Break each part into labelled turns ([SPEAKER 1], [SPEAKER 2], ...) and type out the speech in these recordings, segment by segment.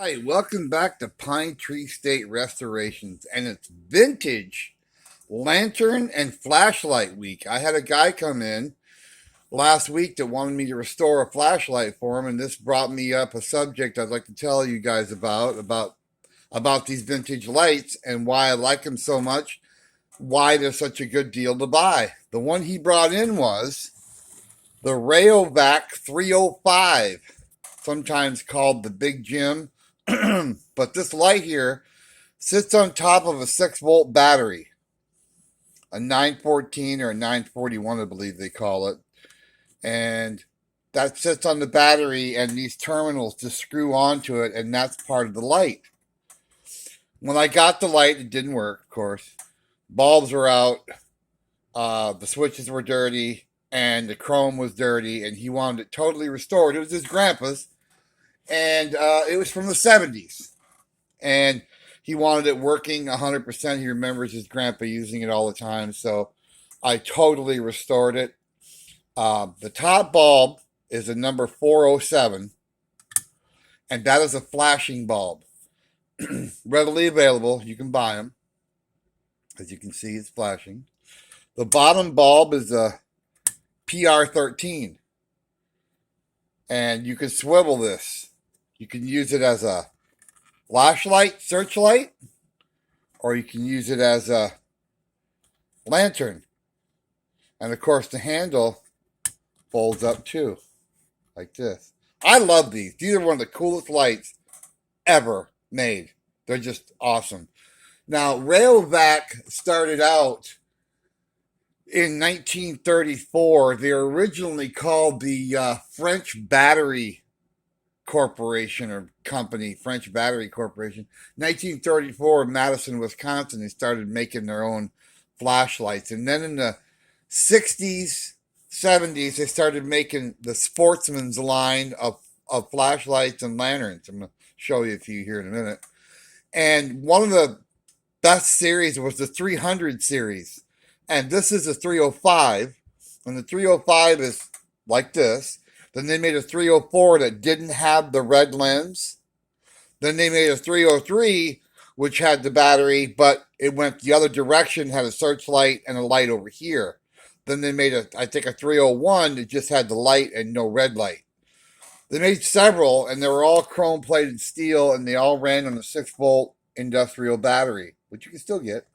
[SPEAKER 1] Hi, welcome back to Pine Tree State Restorations, and it's vintage lantern and flashlight week. I had a guy come in last week that wanted me to restore a flashlight for him, and this brought me up a subject I'd like to tell you guys about these vintage lights and why I like them so much, why they're such a good deal to buy. The one he brought in was the Rayovac 305, sometimes called the Big Jim. But this light here sits on top of a 6-volt battery, a 914 or a 941, I believe they call it. And that sits on the battery, and these terminals just screw onto it, and that's part of the light. When I got the light, it didn't work, of course. Bulbs were out, the switches were dirty, and the chrome was dirty, and he wanted it totally restored. It was his grandpa's, and it was from the 70s. And he wanted it working 100%. He remembers his grandpa using it all the time, so I totally restored it. The top bulb is a number 407, and that is a flashing bulb. Readily available. You can buy them. As you can see, it's flashing. The bottom bulb is a PR13, and you can swivel this. You can use it as a flashlight, searchlight, or you can use it as a lantern. And of course, the handle folds up too, like this. I love these. These are one of the coolest lights ever made. They're just awesome. Now, Rayovac started out in 1934. They're originally called the French Battery Corporation or Company, French Battery Corporation. 1934, Madison, Wisconsin, they started making their own flashlights. And then in the 60s, 70s, they started making the Sportsman's line of flashlights and lanterns. I'm going to show you a few here in a minute. And one of the best series was the 300 series. And this is a 305. And the 305 is like this. Then they made a 304 that didn't have the red lens. Then they made a 303, which had the battery, but it went the other direction, had a searchlight and a light over here. Then they made I think a 301 that just had the light and no red light. They made several, and they were all chrome plated steel, and they all ran on a 6-volt industrial battery, which you can still get.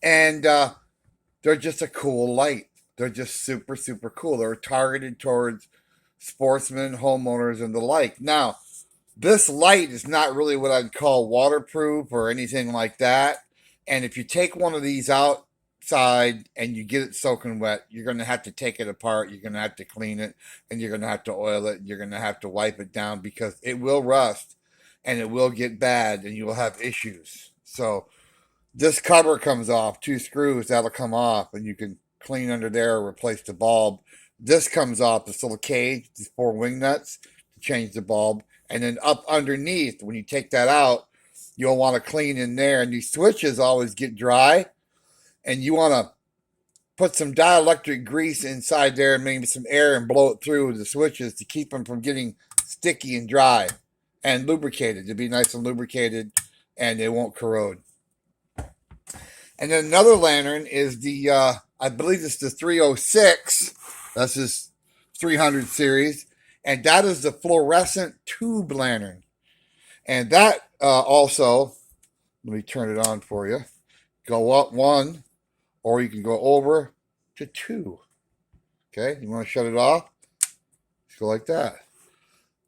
[SPEAKER 1] And they're just a cool light. They're just super, super cool. They're targeted towards sportsmen, homeowners, and the like. Now, this light is not really what I'd call waterproof or anything like that. And if you take one of these outside and you get it soaking wet, you're going to have to take it apart. You're going to have to clean it, and you're going to have to oil it. And you're going to have to wipe it down because it will rust and it will get bad and you will have issues. So this cover comes off, 2 screws, that'll come off, and you can clean under there or replace the bulb. This comes off, this little cage, these 4 wing nuts to change the bulb. And then up underneath, when you take that out, you'll want to clean in there. And these switches always get dry, and you want to put some dielectric grease inside there and maybe some air and blow it through the switches to keep them from getting sticky and dry and lubricated. To be nice and lubricated, and they won't corrode. And then another lantern is the, I believe it's the 306. That's his 300 series. And that is the fluorescent tube lantern. And that also, let me turn it on for you. Go up 1, or you can go over to 2. Okay, you want to shut it off? Just go like that.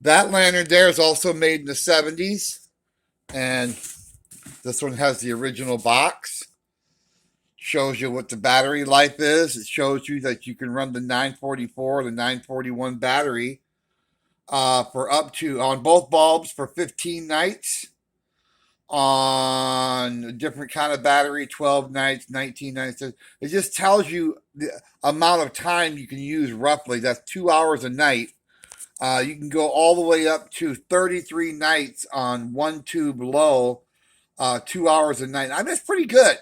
[SPEAKER 1] That lantern there is also made in the 70s. And this one has the original box. Shows you what the battery life is. It shows you that you can run the 944 or the 941 battery for up to, on both bulbs, for 15 nights. On a different kind of battery, 12 nights, 19 nights. It just tells you the amount of time you can use roughly. That's 2 hours a night. You can go all the way up to 33 nights on 1 tube low, 2 hours a night. I mean, that's pretty good.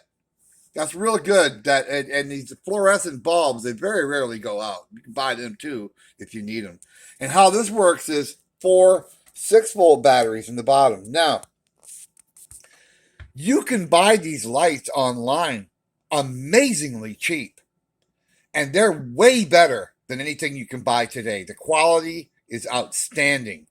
[SPEAKER 1] That's real good. That and these fluorescent bulbs, they very rarely go out. You can buy them too if you need them. And how this works is 4 6-volt batteries in the bottom. Now, you can buy these lights online amazingly cheap, and they're way better than anything you can buy today. The quality is outstanding.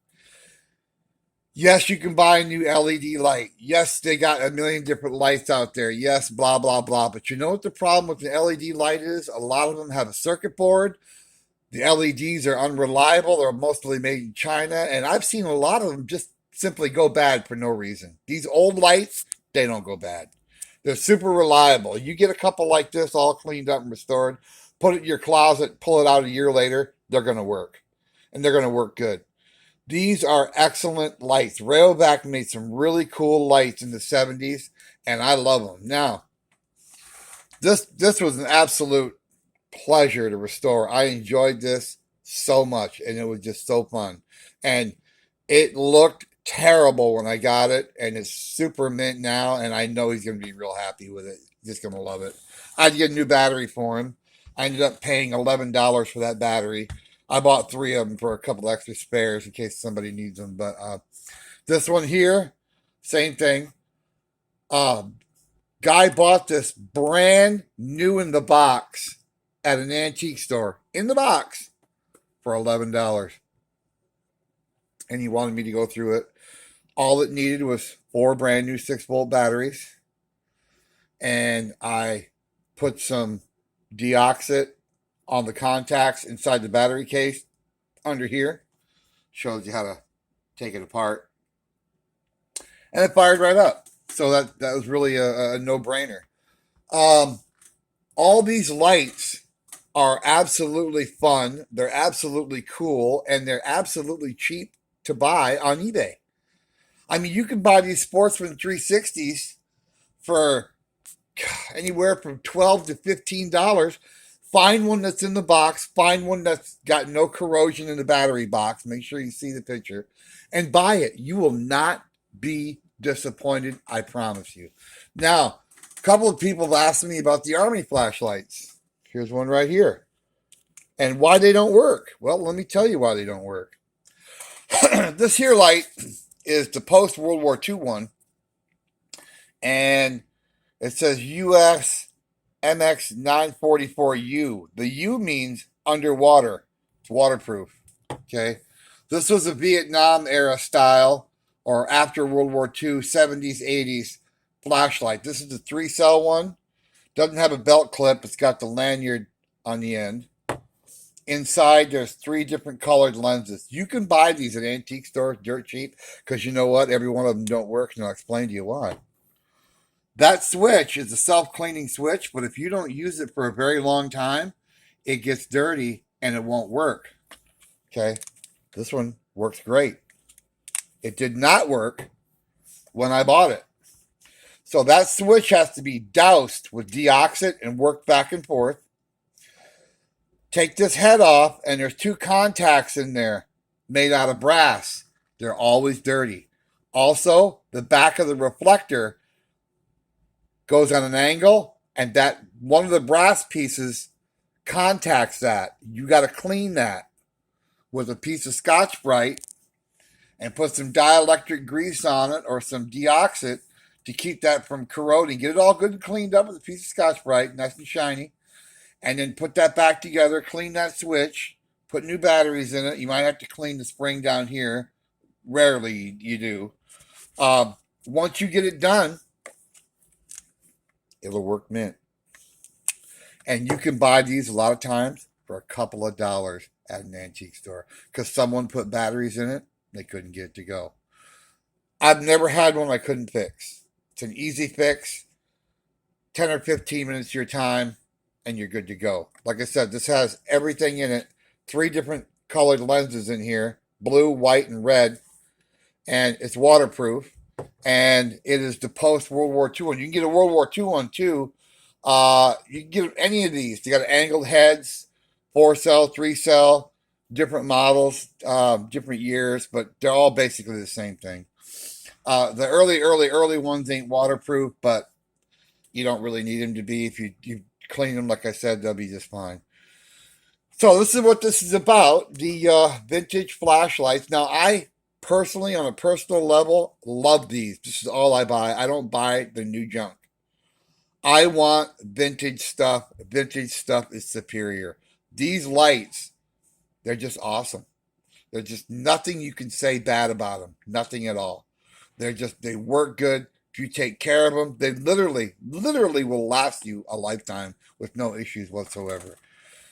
[SPEAKER 1] Yes, you can buy a new LED light. Yes, they got a million different lights out there. Yes, blah, blah, blah. But you know what the problem with the LED light is? A lot of them have a circuit board. The LEDs are unreliable. They're mostly made in China. And I've seen a lot of them just simply go bad for no reason. These old lights, they don't go bad. They're super reliable. You get a couple like this all cleaned up and restored, put it in your closet, pull it out a year later, they're going to work. And they're going to work good. These are excellent lights. Rayovac made some really cool lights in the 70s, and I love them. Now, this was an absolute pleasure to restore. I enjoyed this so much, and it was just so fun. And it looked terrible when I got it, and it's super mint now, and I know he's going to be real happy with it. He's just going to love it. I had to get a new battery for him. I ended up paying $11 for that battery. I bought 3 of them for a couple extra spares in case somebody needs them. But this one here, same thing. Guy bought this brand new in the box at an antique store, in the box, for $11. And he wanted me to go through it. All it needed was 4 brand new 6-volt batteries. And I put some deoxit on the contacts inside the battery case under here. Shows you how to take it apart. And it fired right up. So that was really a no-brainer. All these lights are absolutely fun. They're absolutely cool. And they're absolutely cheap to buy on eBay. I mean, you can buy these Sportsman 360s for anywhere from $12 to $15. Find one that's in the box. Find one that's got no corrosion in the battery box. Make sure you see the picture and buy it. You will not be disappointed, I promise you. Now, a couple of people have asked me about the Army flashlights. Here's one right here. And why they don't work. Well, let me tell you why they don't work. This here light is the post-World War II one. And it says US MX944U. The U means underwater. It's waterproof. Okay. This was a Vietnam era style or after World War II, 70s, 80s flashlight. This is the 3-cell one. Doesn't have a belt clip. It's got the lanyard on the end. Inside, there's 3 different colored lenses. You can buy these at antique stores dirt cheap because you know what? Every one of them don't work, and I'll explain to you why. That switch is a self-cleaning switch, but if you don't use it for a very long time, it gets dirty and it won't work. Okay, this one works great. It did not work when I bought it. So that switch has to be doused with deoxit and worked back and forth. Take this head off, and there's 2 contacts in there made out of brass. They're always dirty. Also, the back of the reflector goes on an angle, and that one of the brass pieces contacts that. You got to clean that with a piece of Scotch-Brite and put some dielectric grease on it or some deoxit to keep that from corroding. Get it all good and cleaned up with a piece of Scotch-Brite, nice and shiny. And then put that back together, clean that switch, put new batteries in it. You might have to clean the spring down here. Rarely you do. Once you get it done, it'll work mint. And you can buy these a lot of times for a couple of dollars at an antique store because someone put batteries in it. They couldn't get it to go. I've never had one I couldn't fix. It's an easy fix. 10 or 15 minutes of your time, and you're good to go. Like I said, this has everything in it. 3 different colored lenses in here. Blue, white, and red. And it's waterproof. And it is the post-World War II one. You can get a World War II one, too. You can get any of these. They got angled heads, 4-cell, 3-cell, different models, different years, but they're all basically the same thing. The early ones ain't waterproof, but you don't really need them to be. If you clean them, like I said, they'll be just fine. So this is what this is about, the vintage flashlights. Now, I personally, on a personal level, love these. This is all I buy. I don't buy the new junk. I want vintage stuff. Vintage stuff is superior. These lights, they're just awesome. There's just nothing you can say bad about them. Nothing at all. They work good. If you take care of them, they literally will last you a lifetime with no issues whatsoever.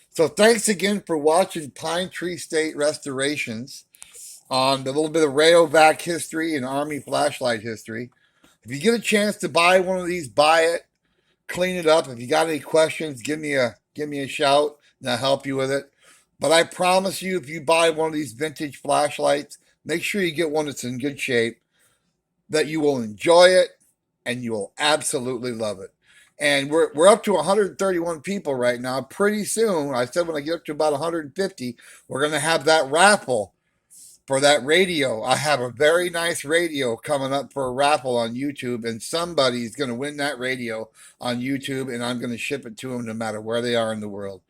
[SPEAKER 1] So thanks again for watching Pine Tree State Restorations on the little bit of Rayovac history and Army flashlight history. If you get a chance to buy one of these, buy it, clean it up. If you got any questions, give me a shout and I'll help you with it. But I promise you, if you buy one of these vintage flashlights, make sure you get one that's in good shape, that you will enjoy it and you will absolutely love it. And we're up to 131 people right now. Pretty soon, I said when I get up to about 150, we're going to have that raffle for that radio. I have a very nice radio coming up for a raffle on YouTube, and somebody's going to win that radio on YouTube, and I'm going to ship it to them no matter where they are in the world.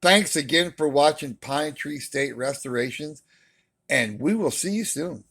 [SPEAKER 1] Thanks again for watching Pine Tree State Restorations, and we will see you soon.